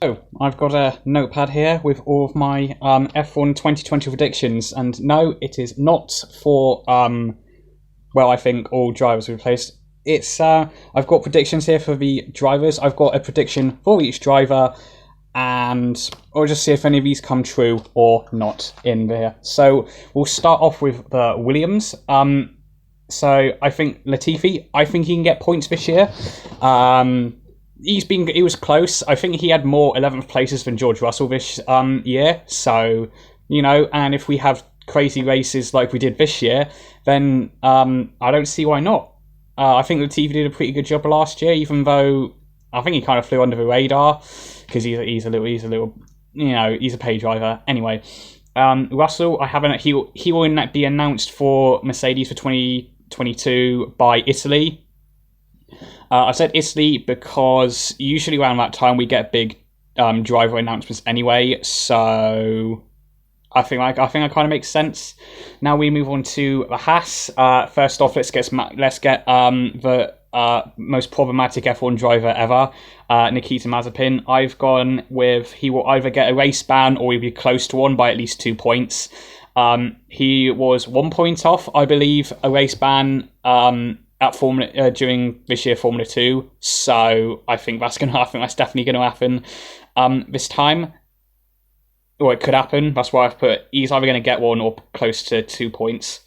So, I've got a notepad here with all of my F1 2020 predictions, and no, it is not for, I think all drivers will be replaced. It's, I've got predictions here for the drivers. I've got a prediction for each driver, and I'll just see if any of these come true or not in there. So, we'll start off with the Williams. So, I think Latifi, I think he can get points this year. He was close. I think he had more 11th places than George Russell this year. So, and if we have crazy races like we did this year, then I don't see why not. I think Latifi did a pretty good job last year, even though I think he kind of flew under the radar because he's a little, he's a pay driver. Anyway, Russell, he will be announced for Mercedes for 2022 by Italy. I said Italy because usually around that time we get big driver announcements anyway, so I think that kind of makes sense. Now we move on to the Haas. First off, let's get the most problematic F1 driver ever, Nikita Mazapin. I've gone with he will either get a race ban or he'll be close to one by at least 2 points. He was 1 point off, I believe, a race ban at Formula during this year Formula 2, so I think that's going to happen. That's definitely going to happen this time, or it could happen. That's why I've put he's either going to get one or close to 2 points.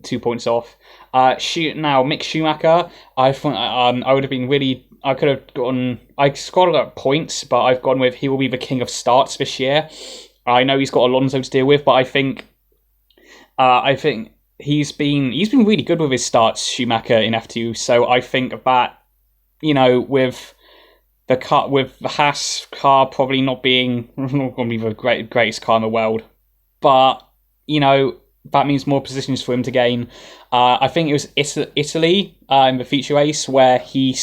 2 points off. Now Mick Schumacher, I thought I would have been really. I could have gotten. I scored up points, but I've gone with he will be the king of starts this year. I know he's got Alonso to deal with, but I think he's been really good with his starts, Schumacher, in F2. So I think that with the Haas car probably not going to be the greatest car in the world, but that means more positions for him to gain. I think it was Italy in the feature race where he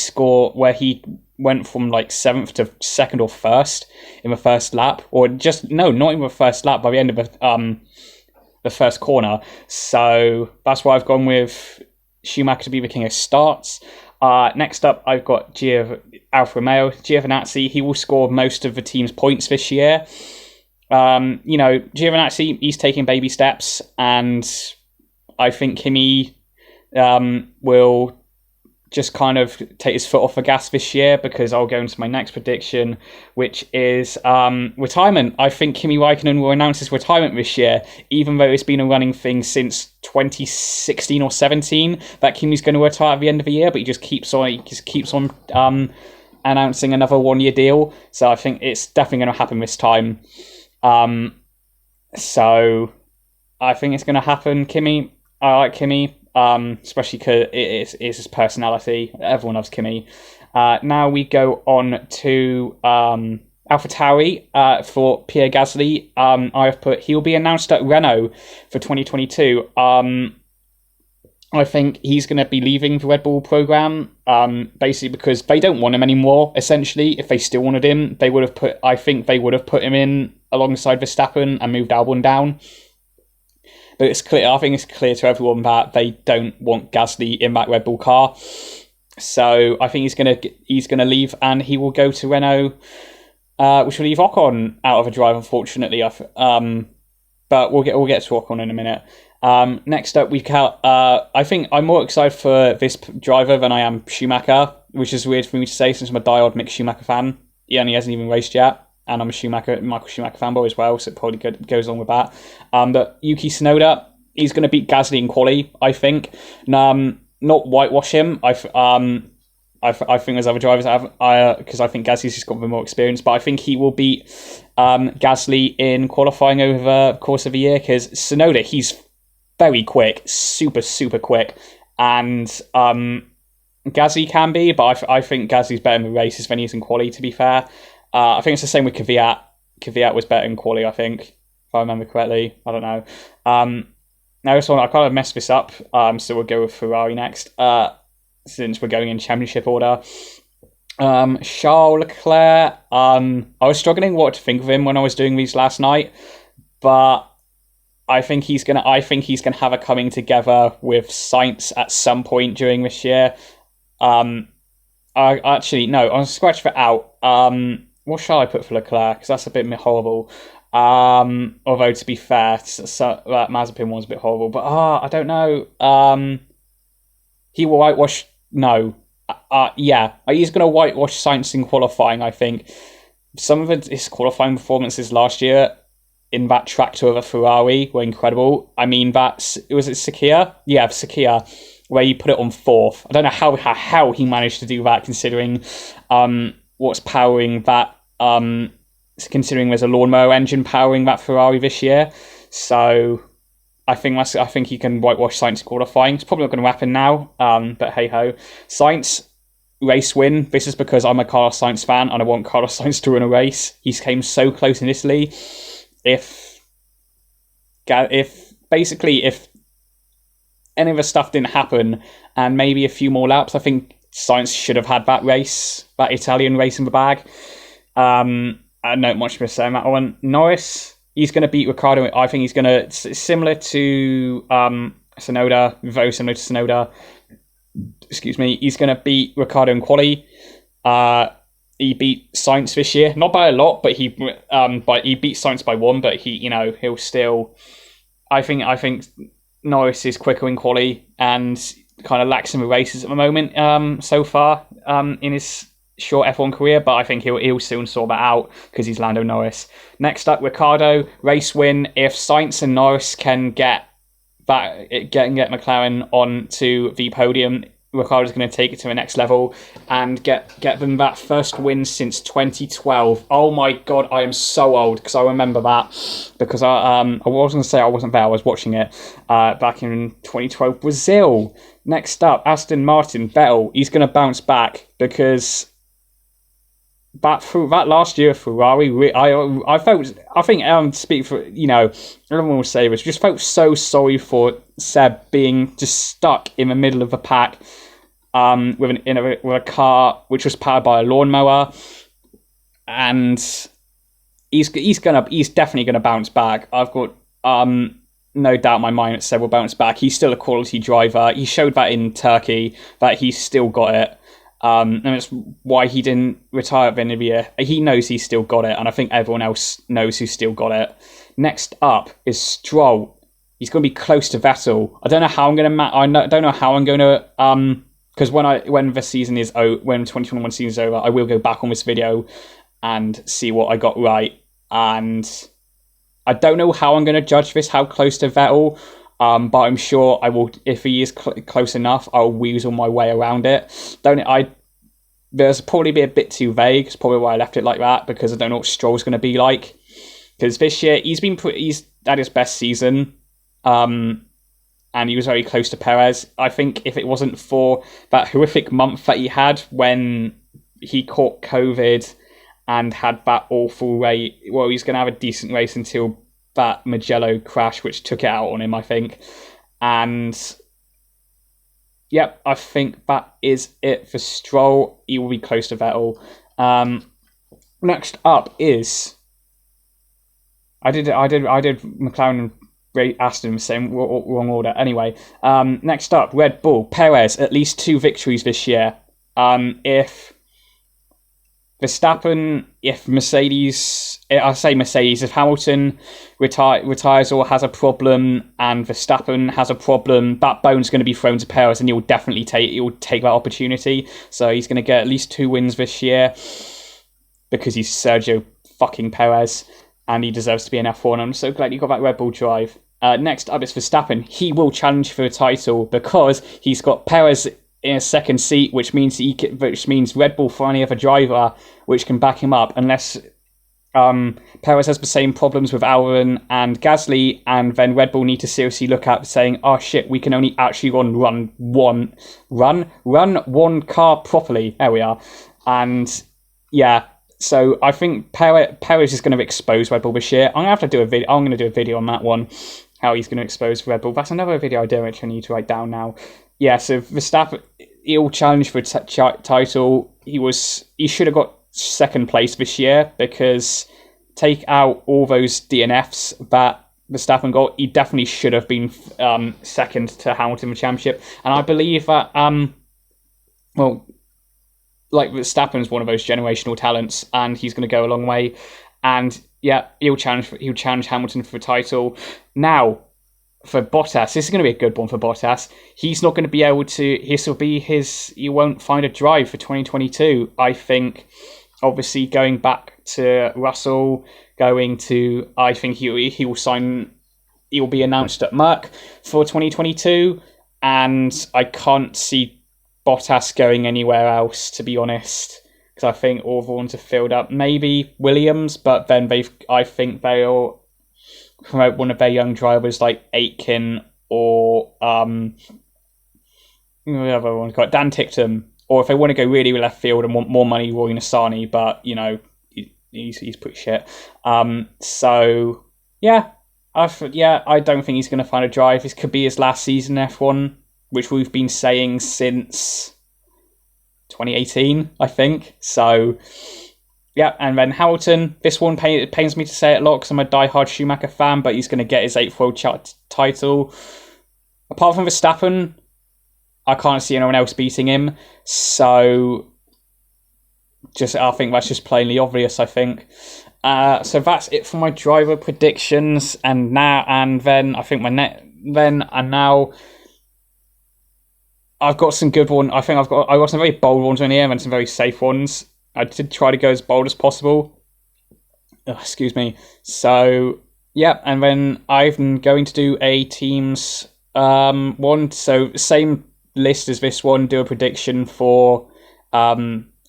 went from like 7th to 2nd or 1st in the first lap, or not in the first lap, by the end of the first corner. So that's why I've gone with Schumacher to be the king of starts. Next up, I've got Alfa Romeo, Giovinazzi. He will score most of the team's points this year. Giovinazzi, he's taking baby steps, and I think Kimi will just kind of take his foot off the gas this year, because I'll go into my next prediction, which is retirement. I think Kimi Räikkönen will announce his retirement this year, even though it's been a running thing since 2016 or 17 that Kimi's going to retire at the end of the year, but he just keeps on announcing another 1 year deal. So I think it's definitely going to happen this time. So I think it's going to happen. Kimi, I like Kimi. Especially because it is his personality. Everyone loves Kimi. Now we go on to AlphaTauri for Pierre Gasly. I've put he'll be announced at Renault for 2022. I think he's going to be leaving the Red Bull program, basically because they don't want him anymore. Essentially, if they still wanted him, they would have put him in alongside Verstappen and moved Albon down. But it's clear. I think it's clear to everyone that they don't want Gasly in that Red Bull car. So I think he's gonna leave, and he will go to Renault, which will leave Ocon out of a drive, unfortunately. But we'll get to Ocon in a minute. Next up, we've got. I think I'm more excited for this driver than I am Schumacher, which is weird for me to say since I'm a diehard Mick Schumacher fan. He hasn't even raced yet. And I'm a Michael Schumacher fanboy as well, so it probably goes on with that. But Yuki Tsunoda, he's going to beat Gasly in quali, I think. Not whitewash him. I think there's other drivers that have, because I think Gasly's just got a bit more experience. But I think he will beat Gasly in qualifying over the course of the year, because Tsunoda, he's very quick, super, super quick. And Gasly can be, but I think Gasly's better in the races than he is in quali, to be fair. I think it's the same with Kvyat. Kvyat was better in quali, I think, if I remember correctly. I don't know. Now this one, I kind of messed this up, so we'll go with Ferrari next, since we're going in championship order. Charles Leclerc, I was struggling what to think of him when I was doing these last night, but I think he's gonna have a coming together with Sainz at some point during this year. I'm gonna scratch that out. what shall I put for Leclerc? Because that's a bit horrible. Although to be fair, that Mazepin one's a bit horrible. But I don't know. He will whitewash. No. Yeah, he's going to whitewash Sainz in qualifying. I think some of his qualifying performances last year in that tractor of a Ferrari were incredible. I mean, was it Sakia? Yeah, Sakia, where he put it on fourth. I don't know how he managed to do that, considering what's powering that. Considering there's a lawnmower engine powering that Ferrari this year, so I think he can whitewash Sainz qualifying. It's probably not going to happen now, but hey ho. Sainz race win. This is because I'm a Carlos Sainz fan and I want Carlos Sainz to win a race. He came so close in Italy. If any of the stuff didn't happen and maybe a few more laps, I think Sainz should have had that Italian race in the bag. I don't know much to say on that one. Norris, he's going to beat Ricciardo. I think he's going to, similar to Tsunoda, very similar to Tsunoda. Excuse me. He's going to beat Ricciardo in quali. He beat Sainz this year, not by a lot, but he beat Sainz by one. But he'll still. I think Norris is quicker in quali and kind of lacks in the races at the moment. So far, in his short F1 career, but I think he'll soon sort that out because he's Lando Norris. Next up, Ricciardo, race win. If Sainz and Norris can get McLaren onto the podium, Ricciardo's going to take it to the next level and get them that first win since 2012. Oh my god, I am so old because I remember that, because I wasn't going to say I wasn't there, I was watching it back in 2012 Brazil. Next up, Aston Martin, Vettel. He's going to bounce back because that last year Ferrari, I speak for, everyone will say this, just felt so sorry for Seb being just stuck in the middle of the pack with a car which was powered by a lawnmower, and he's definitely gonna bounce back. I've got no doubt in my mind that Seb will bounce back. He's still a quality driver. He showed that in Turkey that he's still got it. And it's why he didn't retire at the end of the year. He knows he's still got it, and I think everyone else knows who's still got it. Next up is Stroll. He's going to be close to Vettel. I don't know how I'm going to. Don't know how I'm going to. Because when the season is over, when 2021 season is over, I will go back on this video and see what I got right. And I don't know how I'm going to judge this. How close to Vettel. But I'm sure I will, if he is close enough, I'll weasel my way around it. There's probably be a bit too vague. It's probably why I left it like that, because I don't know what Stroll's going to be like. Because this year, he's at his best season. And he was very close to Perez. I think if it wasn't for that horrific month that he had when he caught COVID and had that awful race, well, he's going to have a decent race until that Mugello crash, which took it out on him, I think. And yep, I think that is it for Stroll. He will be close to Vettel. Next up is I did McLaren and Aston, same wrong order. Anyway, next up, Red Bull, Perez, at least 2 victories this year. If Verstappen, if Hamilton retires or has a problem, and Verstappen has a problem, that bone's going to be thrown to Perez, and he'll definitely take that opportunity. So he's going to get at least 2 wins this year because he's Sergio fucking Perez, and he deserves to be an F1. I'm so glad he got that Red Bull drive. Next up is Verstappen. He will challenge for a title because he's got Perez in a second seat, which means Red Bull finally have a driver which can back him up, unless Perez has the same problems with Albon and Gasly, and then Red Bull need to seriously look at saying, oh shit, we can only actually run one car properly. There we are. And yeah, so I think Perez is going to expose Red Bull this year. I'm going to do a video on that one, how he's going to expose Red Bull. That's another video I don't actually need to write down now. Yeah, so Verstappen, he'll challenge for a title. He should have got second place this year, because take out all those DNFs that Verstappen got, he definitely should have been second to Hamilton in the championship. And I believe that, like Verstappen's one of those generational talents, and he's going to go a long way. And yeah, he'll challenge Hamilton for the title. Now, for Bottas, this is going to be a good one for Bottas. He's not going to be able to. This will be his. He won't find a drive for 2022. I think. Obviously, going back to Russell, I think he will sign. He will be announced at Merck for 2022, and I can't see Bottas going anywhere else, to be honest, because I think all the ones are filled up. Maybe Williams, but then I think they'll promote one of their young drivers like Aitken or the other one's got Dan Ticktum, or if they want to go really left field and want more money, Roy Nissany, but he's pretty shit. So yeah. I don't think he's going to find a drive. This could be his last season in F1, which we've been saying since 2018, I think. So, yeah, and then Hamilton. This one pains me to say it a lot because I'm a diehard Schumacher fan, but he's going to get his 8th world title. Apart from Verstappen, I can't see anyone else beating him. So, I think that's just plainly obvious, I think. So that's it for my driver predictions, and then I think now I've got some good ones. I think I've got some very bold ones in here and some very safe ones. I did try to go as bold as possible. Excuse me. So yeah, and then I'm going to do a teams one. So same list as this one. Do a prediction for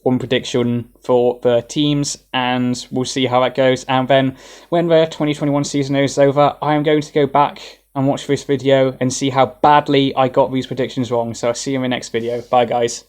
one prediction for the teams, and we'll see how that goes. And then when the 2021 season is over, I am going to go back and watch this video and see how badly I got these predictions wrong. So I'll see you in the next video. Bye, guys.